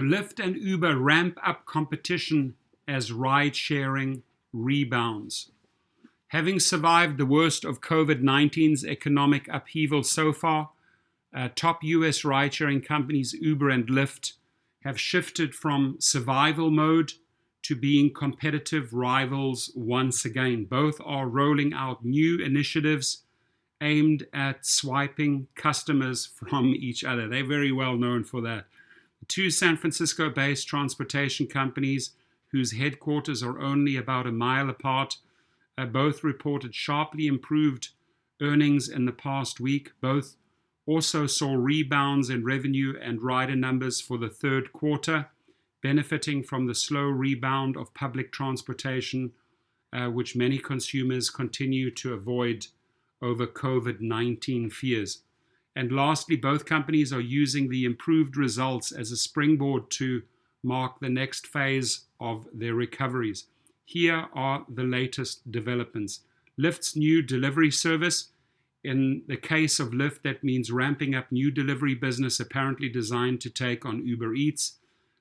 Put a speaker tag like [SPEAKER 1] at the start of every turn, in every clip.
[SPEAKER 1] Lyft and Uber ramp up competition as ride-sharing rebounds. Having survived the worst of COVID-19's economic upheaval so far, top US ride-sharing companies Uber and Lyft have shifted from survival mode to being competitive rivals once again. Both are rolling out new initiatives aimed at swiping customers from each other. They're very well known for that. Two San Francisco-based transportation companies whose headquarters are only about a mile apart both reported sharply improved earnings in the past week. Both also saw rebounds in revenue and rider numbers for the third quarter, benefiting from the slow rebound of public transportation, which many consumers continue to avoid over COVID-19 fears. And lastly, both companies are using the improved results as a springboard to mark the next phase of their recoveries. Here are the latest developments. Lyft's new delivery service. In the case of Lyft, that means ramping up new delivery business apparently designed to take on Uber Eats.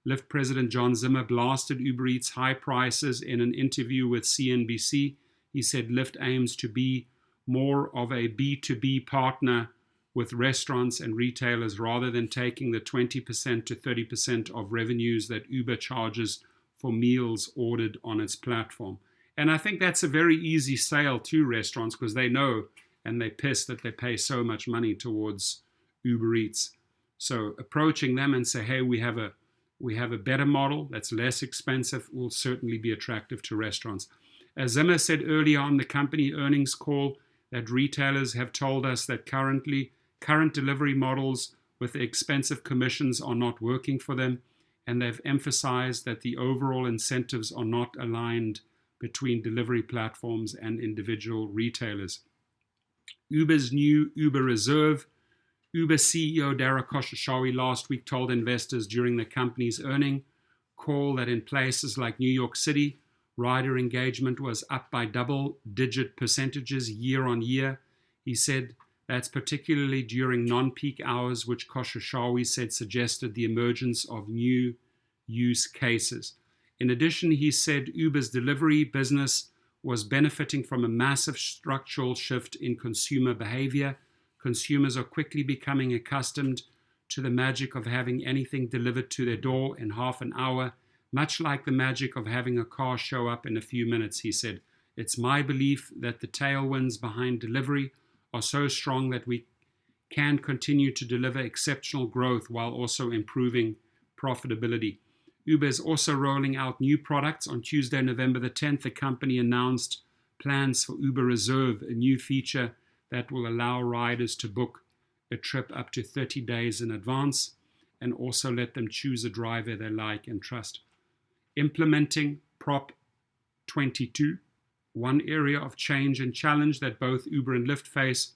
[SPEAKER 1] Lyft President John Zimmer blasted Uber Eats' high prices in an interview with CNBC. He said Lyft aims to be more of a B2B partner with restaurants and retailers rather than taking the 20% to 30% of revenues that Uber charges for meals ordered on its platform. And I think that's a very easy sale to restaurants because they know and they're pissed that they pay so much money towards Uber Eats. So approaching them and say, hey, we have a better model that's less expensive will certainly be attractive to restaurants. As Zimmer said earlier on the company earnings call, that retailers have told us that current delivery models with expensive commissions are not working for them, and they've emphasized that the overall incentives are not aligned between delivery platforms and individual retailers. Uber's new Uber Reserve. Uber CEO Dara Khosrowshahi last week told investors during the company's earnings call that in places like New York City, rider engagement was up by double-digit percentages year on year. He said that's particularly during non-peak hours, which Khosrowshahi said suggested the emergence of new use cases. In addition, he said Uber's delivery business was benefiting from a massive structural shift in consumer behavior. Consumers are quickly becoming accustomed to the magic of having anything delivered to their door in half an hour, much like the magic of having a car show up in a few minutes, he said. It's my belief that the tailwinds behind delivery are so strong that we can continue to deliver exceptional growth while also improving profitability. Uber is also rolling out new products. On Tuesday, November the 10th, the company announced plans for Uber Reserve, a new feature that will allow riders to book a trip up to 30 days in advance and also let them choose a driver they like and trust. Implementing Prop 22, one area of change and challenge that both Uber and Lyft face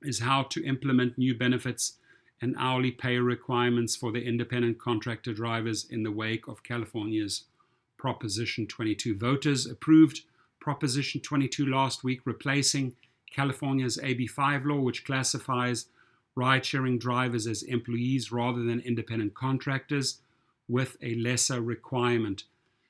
[SPEAKER 1] is how to implement new benefits and hourly pay requirements for the independent contractor drivers in the wake of California's Proposition 22. Voters approved Proposition 22 last week, replacing California's AB5 law, which classifies ride-sharing drivers as employees rather than independent contractors, with a lesser requirement.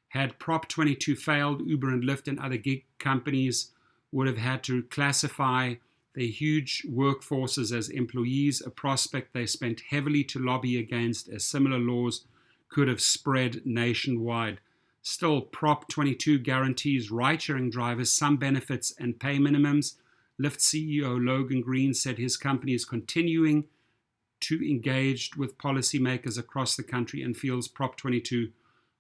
[SPEAKER 1] Had Prop 22 failed, Uber and Lyft and other gig companies would have had to classify their huge workforces as employees, a prospect they spent heavily to lobby against, as similar laws could have spread nationwide. Still, Prop 22 guarantees ride-sharing drivers some benefits and pay minimums. Lyft CEO Logan Green said his company is continuing to engage with policymakers across the country and feels Prop 22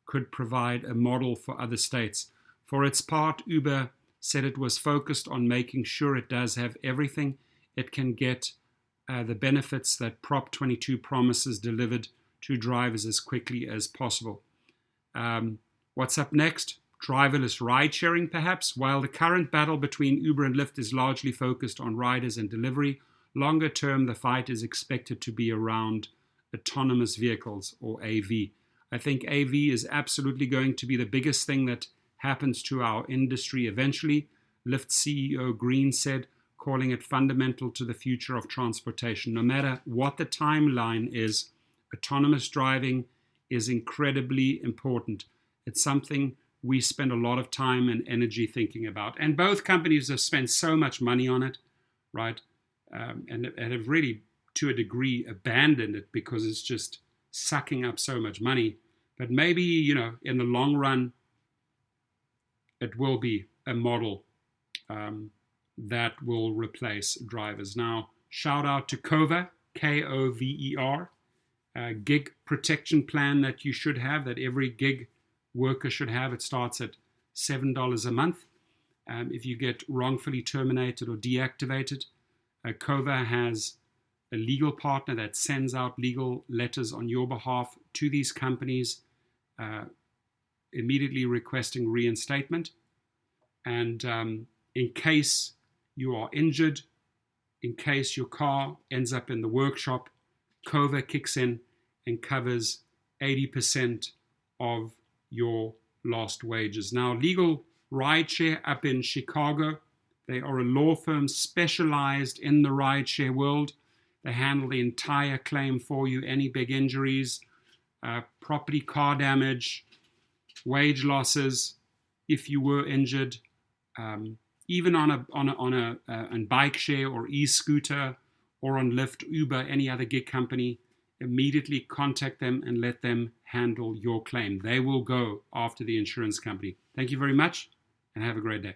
[SPEAKER 1] could provide a model for other states. For its part, Uber said it was focused on making sure it does have everything it can get the benefits that Prop 22 promises delivered to drivers as quickly as possible. What's up next? Driverless ride-sharing, perhaps? While the current battle between Uber and Lyft is largely focused on riders and delivery, longer term, the fight is expected to be around autonomous vehicles, or AV. I think AV is absolutely going to be the biggest thing that happens to our industry eventually. Lyft CEO Green said, calling it fundamental to the future of transportation. No matter what the timeline is, autonomous driving is incredibly important. It's something we spend a lot of time and energy thinking about. And both companies have spent so much money on it, right? And have really, to a degree, abandoned it because it's just sucking up so much money. But maybe, you know, in the long run, it will be a model that will replace drivers. Now, shout out to Cover, Kover, a gig protection plan that you should have, that every gig worker should have. It starts at $7 a month. If you get wrongfully terminated or deactivated, Cover has a legal partner that sends out legal letters on your behalf to these companies, immediately requesting reinstatement. And in case you are injured, in case your car ends up in the workshop, Cover kicks in and covers 80% of your lost wages. Now, LegalRideshare up in Chicago, they are a law firm specialized in the rideshare world. They handle the entire claim for you, any big injuries, property, car damage, wage losses, if you were injured, even on bike share or e-scooter or on Lyft, Uber, any other gig company. Immediately contact them and let them handle your claim. They will go after the insurance company. Thank you very much and have a great day.